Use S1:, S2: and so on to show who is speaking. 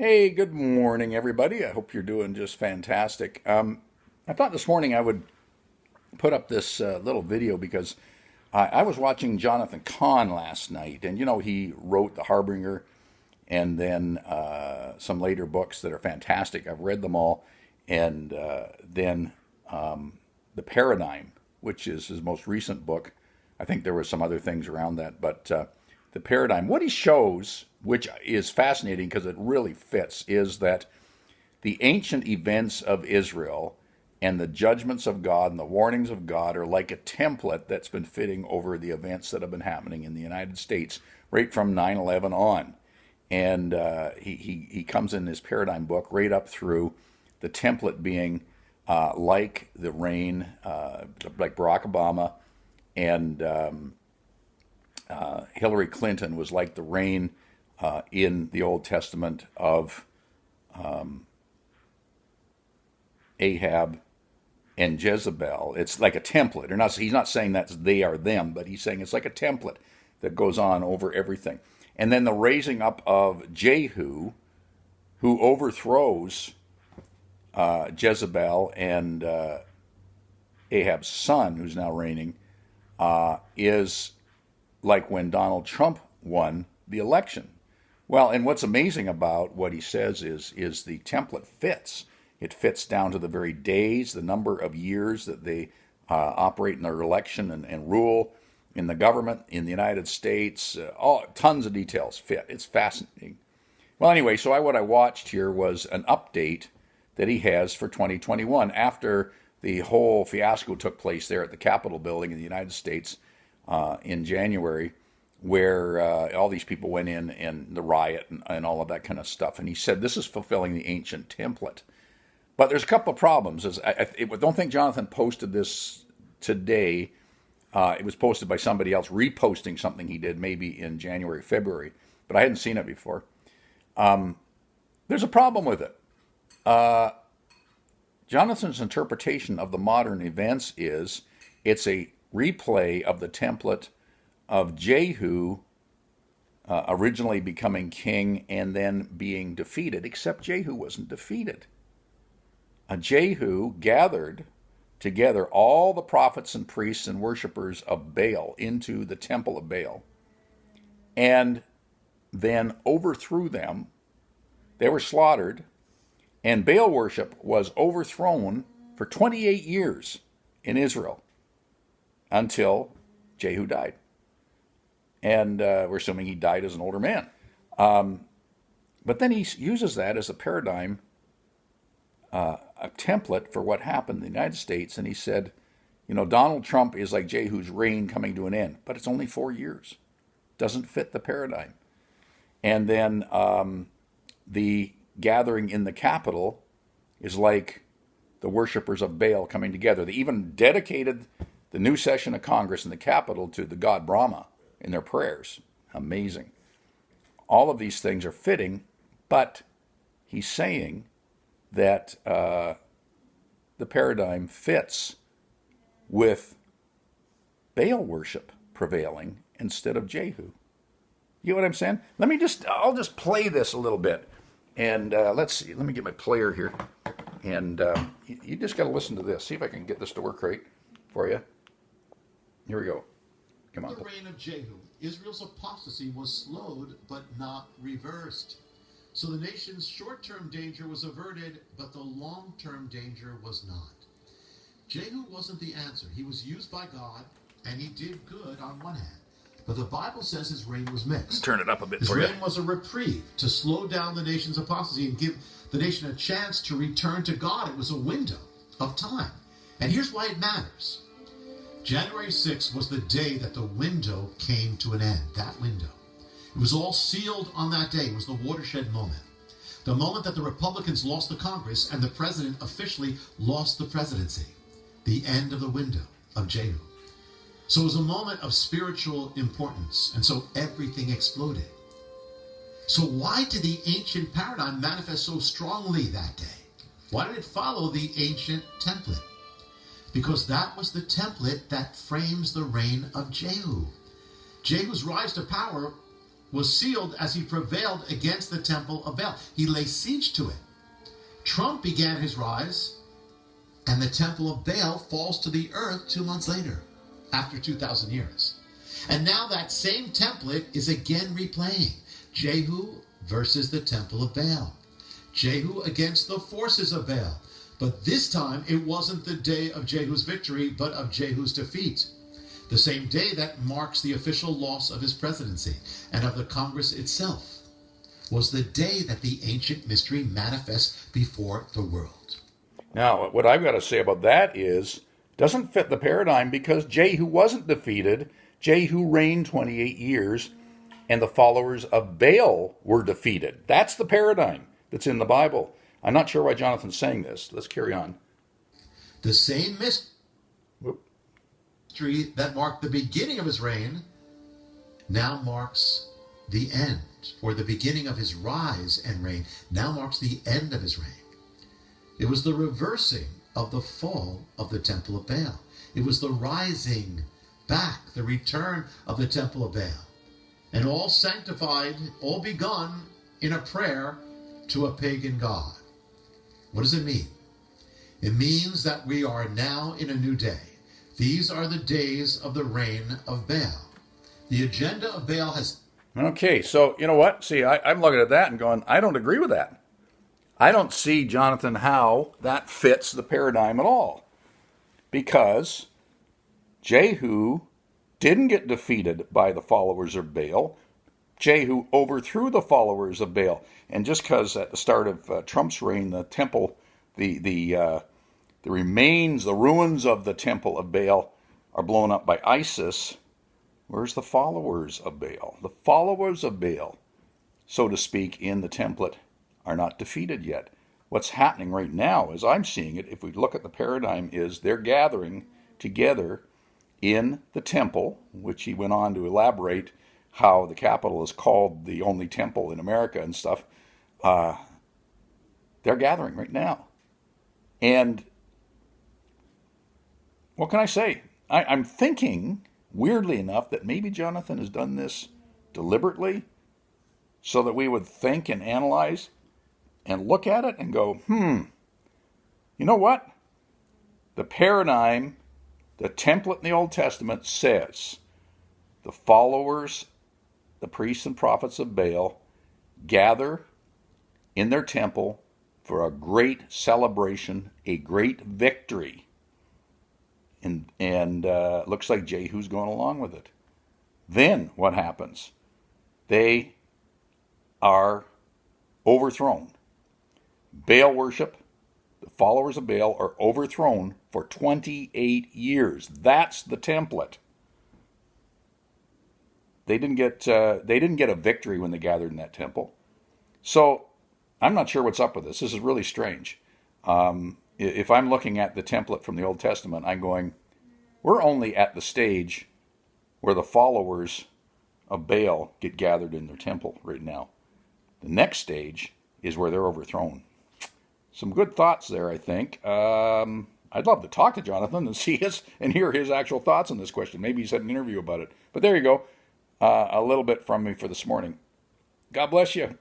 S1: Hey, good morning, everybody. I hope you're doing just fantastic. I thought this morning I would put up this little video because I was watching Johnathan Cahn last night, and he wrote The Harbinger and then some later books that are fantastic. I've read them all, and then The Paradigm, which is his most recent book. I think there were some other things around that, but The Paradigm, what he shows, which is fascinating because it really fits, is that the ancient events of Israel and the judgments of God and the warnings of God are like a template that's been fitting over the events that have been happening in the United States right from 9/11 on. And he comes in his Paradigm book right up through the template being like the reign, like Barack Obama and Hillary Clinton was like the reign in the Old Testament of Ahab and Jezebel. It's like a template. He's not saying that they are them, but he's saying it's like a template that goes on over everything. And then the raising up of Jehu, who overthrows Jezebel and Ahab's son, who's now reigning, is like when Donald Trump won the election. Well, and what's amazing about what he says is the template fits. It fits down to the very days, the number of years that they operate in their election and rule in the government in the United States. All tons of details fit. It's fascinating. Well, anyway, so what I watched here was an update that he has for 2021 after the whole fiasco took place there at the Capitol building in the United States in January, where all these people went in and the riot and all of that kind of stuff. And he said this is fulfilling the ancient template. But there's a couple of problems. I don't think Johnathan posted this today. It was posted by somebody else reposting something he did maybe in January, February, but I hadn't seen it before. There's a problem with it. Jonathan's interpretation of the modern events is it's a replay of the template of Jehu originally becoming king and then being defeated, except Jehu wasn't defeated. Jehu gathered together all the prophets and priests and worshipers of Baal into the temple of Baal and then overthrew them. They were slaughtered, and Baal worship was overthrown for 28 years in Israel until Jehu died. And we're assuming he died as an older man. But then he uses that as a paradigm, a template for what happened in the United States. And he said, Donald Trump is like Jehu's reign coming to an end, but it's only 4 years. Doesn't fit the paradigm. And then the gathering in the Capitol is like the worshipers of Baal coming together. They even dedicated the new session of Congress in the Capitol to the god Brahma in their prayers. Amazing. All of these things are fitting, but he's saying that the paradigm fits with Baal worship prevailing instead of Jehu. You know what I'm saying? I'll just play this a little bit. And let's see, let me get my player here. And you just got to listen to this. See if I can get this to work right for you. Here we go. Come on.
S2: In the reign of Jehu, Israel's apostasy was slowed but not reversed. So the nation's short-term danger was averted, but the long-term danger was not. Jehu wasn't the answer. He was used by God, and he did good on one hand. But the Bible says his reign was mixed.
S1: Turn it up a bit
S2: his
S1: for you.
S2: His reign was a reprieve to slow down the nation's apostasy and give the nation a chance to return to God. It was a window of time. And here's why it matters. January 6th was the day that the window came to an end, that window. It was all sealed on that day. It was the watershed moment. The moment that the Republicans lost the Congress and the president officially lost the presidency. The end of the window of Jehu. So it was a moment of spiritual importance, and so everything exploded. So why did the ancient paradigm manifest so strongly that day? Why did it follow the ancient template? Because that was the template that frames the reign of Jehu. Jehu's rise to power was sealed as he prevailed against the temple of Baal. He laid siege to it. Trump began his rise, and the temple of Baal falls to the earth 2 months later, after 2,000 years. And now that same template is again replaying. Jehu versus the temple of Baal. Jehu against the forces of Baal. But this time, it wasn't the day of Jehu's victory, but of Jehu's defeat. The same day that marks the official loss of his presidency and of the Congress itself was the day that the ancient mystery manifests before the world.
S1: Now, what I've got to say about that is, doesn't fit the paradigm, because Jehu wasn't defeated. Jehu reigned 28 years, and the followers of Baal were defeated. That's the paradigm that's in the Bible. I'm not sure why Johnathan's saying this. Let's carry on.
S2: The same mystery that marked the beginning of his reign now marks the end, or the beginning of his rise and reign now marks the end of his reign. It was the reversing of the fall of the temple of Baal. It was the rising back, the return of the temple of Baal. And all sanctified, all begun in a prayer to a pagan god. What does it mean? It means that we are now in a new day. These are the days of the reign of Baal. The agenda of Baal has...
S1: Okay, so you know what? See, I'm looking at that and going, I don't agree with that. I don't see, Johnathan, how that fits the paradigm at all. Because Jehu didn't get defeated by the followers of Baal. Jehu overthrew the followers of Baal. And just because at the start of Trump's reign, the temple, the remains, the ruins of the temple of Baal are blown up by ISIS, where's the followers of Baal? The followers of Baal, so to speak, in the template are not defeated yet. What's happening right now, as I'm seeing it, if we look at the paradigm, is they're gathering together in the temple, which he went on to elaborate how the Capitol is called the only temple in America and stuff. They're gathering right now. And what can I say? I'm thinking, weirdly enough, that maybe Johnathan has done this deliberately so that we would think and analyze and look at it and go, you know what? The paradigm, the template in the Old Testament says the followers, the priests and prophets of Baal, gather in their temple for a great celebration, a great victory. And looks like Jehu's going along with it. Then what happens? They are overthrown. Baal worship, the followers of Baal are overthrown for 28 years. That's the template. They didn't get a victory when they gathered in that temple. So I'm not sure what's up with this. This is really strange. If I'm looking at the template from the Old Testament, I'm going, we're only at the stage where the followers of Baal get gathered in their temple right now. The next stage is where they're overthrown. Some good thoughts there, I think. I'd love to talk to Johnathan and see and hear his actual thoughts on this question. Maybe he's had an interview about it. But there you go. A little bit from me for this morning. God bless you.